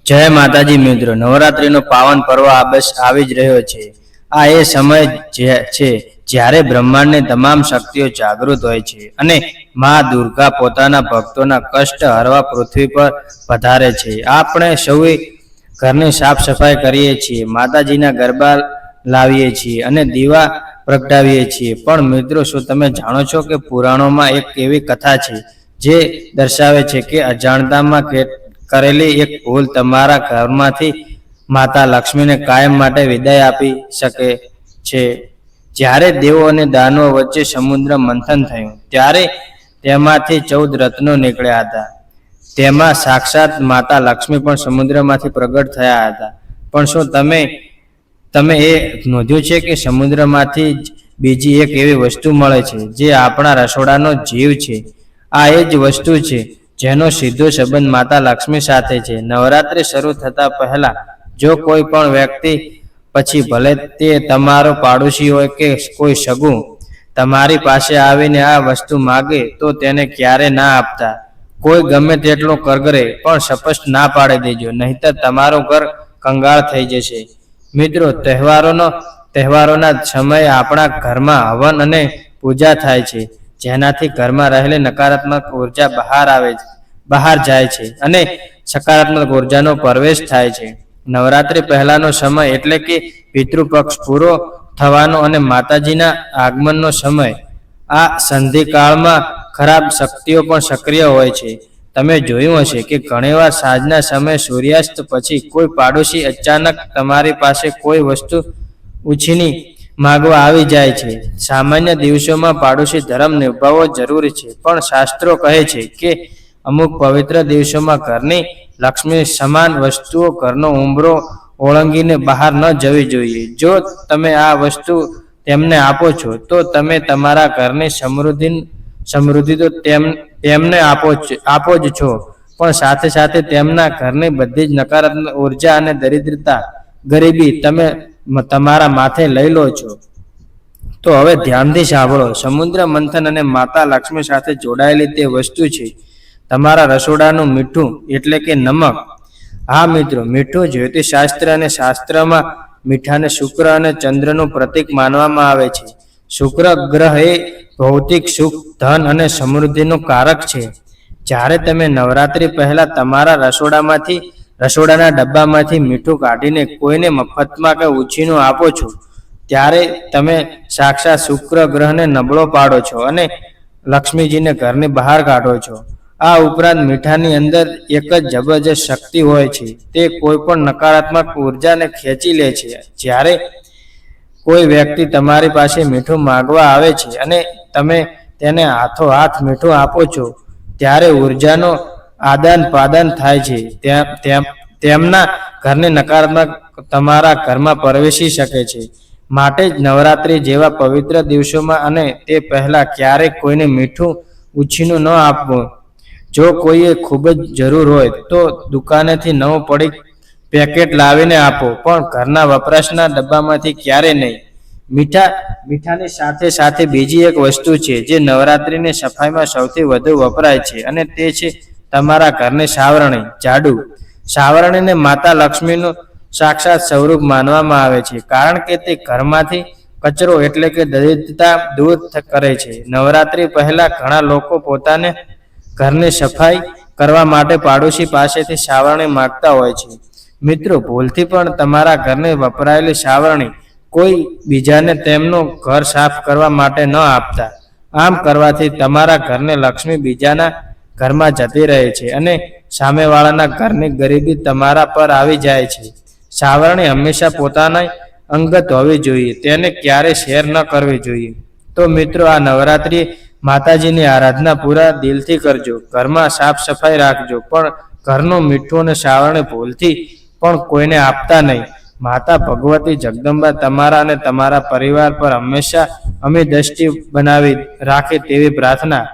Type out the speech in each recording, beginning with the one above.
જય માતાજી મિત્રો, નવરાત્રીનો પાવન પર્વ આવી જ રહ્યો છે। આ એ સમય છે જ્યારે બ્રહ્માંડની તમામ શક્તિઓ જાગૃત હોય છે અને માં દુર્ગા પોતાના ભક્તોના કષ્ટ હરવા પૃથ્વી પર પધારે છે। આપણે સૌએ ઘરની સાફ સફાઈ કરીએ છીએ, માતાજીના ગરબા લાવીએ છીએ અને દીવા પ્રગટાવીએ છીએ। પણ મિત્રો, શું તમે જાણો છો કે પુરાણોમાં એક એવી કથા છે જે દર્શાવે છે કે અજાણતામાં કરેલી એક ભૂલ તમારા ઘરમાંથી માતા લક્ષ્મીને કાયમ માટે વિદાય આપી શકે છે। જ્યારે દેવો અને દાનવો વચ્ચે સમુદ્ર મંથન થયું ત્યારે તેમાંથી 14 રત્નો નીકળ્યા હતા। તેમાં સાક્ષાત માતા લક્ષ્મી પણ સમુદ્રમાંથી પ્રગટ થયા હતા। પણ શું તમે એ નોંધ્યું છે કે સમુદ્રમાંથી જ બીજી એક એવી વસ્તુ મળે છે જે આપણા રસોડાનો જીવ છે। આ એ જ વસ્તુ છે જેનો સીધો સંબંધ માતા લક્ષ્મી સાથે છે। નવરાત્રિ શરૂ થતા પહેલા જો કોઈ પણ વ્યક્તિ, પછી ભલે તે તમારો પાડોશી હોય કે કોઈ સગું, તમારી પાસે આવીને આ વસ્તુ માગે તો તેને ક્યારે ના આપતા। કોઈ ગમે તેટલો કરગરે પણ સ્પષ્ટ ના પાડી દેજો, નહીંતર તમારું ઘર કંગાળ થઈ જશે। મિત્રો, તહેવારોના સમયે આપણા ઘરમાં હવન અને પૂજા થાય છે, જેનાથી ઘરમાં રહેલી નકારાત્મક ઉર્જા બહાર જાય છે અને સકારાત્મક ઉર્જાનો પ્રવેશ થાય છે। નવરાત્રિ પહેલાનો સમય એટલે કે પિતૃપક્ષ પૂરો થવાનો અને માતાજીના આગમનનો સમય। આ સંધિકાળમાં ખરાબ શક્તિઓ પણ સક્રિય હોય છે। તમે જોયું હશે કે ઘણીવાર સાંજના સમયે સૂર્યાસ્ત પછી કોઈ પાડોશી અચાનક તમારી પાસે કોઈ વસ્તુ ઉછીની માગવા આવી જાય છે। સામાન્ય દિવસોમાં પાડોશી ધર્મ નિભાવવો જરૂરી છે, પણ શાસ્ત્રો કહે છે કે અમુક પવિત્ર દિવસોમાં ઘરની લક્ષ્મી સમાન વસ્તુઓ ઘરનો ઉંબરો ઓળંગીને બહાર ન જવી જોઈએ। જો તમે આ વસ્તુ તેમને આપો છો તો તમે તમારા ઘરની સમૃદ્ધિ તો તેમને આપો જ છો, પણ સાથે સાથે તેમના ઘરની બધી જ નકારાત્મક ઉર્જા અને દરિદ્રતા, ગરીબી તમે તમારા માથે લઈ લો છો। તો હવે ધ્યાનથી સાંભળો, સમુદ્ર મંથન અને માતા લક્ષ્મી સાથે જોડાયેલી તે વસ્તુ છે તમારા રસોડાનું મીઠું એટલે કે નમક। હા મિત્રો, મીઠું જ્યોતિષશાસ્ત્ર અને શાસ્ત્રમાં મીઠાને શુક્ર અને ચંદ્રનું પ્રતીક માનવામાં આવે છે। શુક્ર ગ્રહ એ ભૌતિક સુખ, ધન અને સમૃદ્ધિનું કારક છે। જ્યારે તમે નવરાત્રિ પહેલા તમારા રસોડાના ડબ્બામાંથી મીઠું કાઢીને કોઈને મફતમાં કે ઉછીનું આપો છો, ત્યારે તમે સાક્ષાત શુક્ર ગ્રહને નબળો પાડો છો અને લક્ષ્મીજીને ઘરની બહાર કાઢો છો। આ ઉપરાંત મીઠાની અંદર એક જ જબરજસ્ત શક્તિ હોય છે, તે કોઈ પણ નકારાત્મક ઉર્જાને ખેંચી લે છે। જ્યારે કોઈ વ્યક્તિ તમારી પાસે મીઠું માંગવા આવે છે અને તમે તેને હાથોહાથ મીઠું આપો છો, ત્યારે ઉર્જાનો આદાન પ્રદાન થાય છે। તેમના ઘરની નકારાત્મક તમારા ઘરમાં પ્રવેશી શકે છે। માટે જ નવરાત્રિ જેવા પવિત્ર દિવસોમાં અને તે પહેલા ક્યારેક કોઈને મીઠું ઉછીનું ન આપવું। જો કોઈએ ખૂબ જ જરૂર હોય તો દુકાનેથી નવું પેકેટ લાવીને આપો, પણ ઘરના વપરાશના ડબ્બામાંથી ક્યારેય નહીં। મીઠાની સાથે સાથે બીજી એક વસ્તુ છે જે નવરાત્રિની સફાઈમાં સૌથી વધુ વપરાય છે, અને તે છે તમારા ઘરની સાવરણી, ઝાડુ। સાવરણીને માતા લક્ષ્મીનું સાક્ષાત સ્વરૂપ માનવામાં આવે છે, કારણ કે તે ઘરમાંથી કચરો એટલે કે દરિદ્રતા દૂર કરે છે। નવરાત્રિ પહેલા ઘણા લોકો પોતાને ઘરની સફાઈ કરવા માટે પાડોશી પાસેથી સાવરણી માંગતા હોય છે। મિત્રો, ભૂલથી પણ તમારા ઘરની વપરાયેલી સાવરણી કોઈ બીજાને તેમનું ઘર સાફ કરવા માટે ન આપતા। આમ કરવાથી તમારા ઘરની લક્ષ્મી બીજાના ઘરમાં જતી રહે છે અને સામેવાળાના ઘરની ગરીબી તમારા પર આવી જાય છે। સાવરણી હંમેશા પોતાની અંગત હોવી જોઈએ, તેને ક્યારેય શેર ન કરવી જોઈએ। તો મિત્રો, આ નવરાત્રિ માતાજીની આરાધના પૂરા દિલથી કરજો, ઘરમાં સાફ સફાઈ રાખજો, પણ ઘરનું મીઠું અને સાવરણી ભૂલથી પણ કોઈને આપતા નહીં। માતા ભગવતી જગદંબા તમારા અને તમારા પરિવાર પર હંમેશા અમી દ્રષ્ટિ બનાવી રાખે તેવી પ્રાર્થના।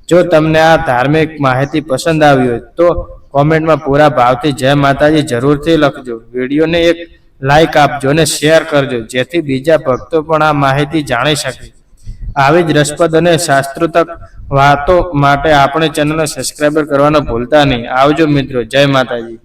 જો તમને આ ધાર્મિક માહિતી પસંદ આવી હોય તો કોમેન્ટમાં પૂરા ભાવથી જય માતાજી જરૂરથી લખજો। વિડીયોને એક લાઈક આપજો અને શેર કરજો, જેથી બીજા ભક્તો પણ આ માહિતી જાણી શકે। આવી જ રસપ્રદ અને શાસ્ત્રોક્ત વાતો માટે આપણે ચેનલને સબસ્ક્રાઇબ કરવાનું ભૂલતા નહીં। આવજો મિત્રો, જય માતાજી।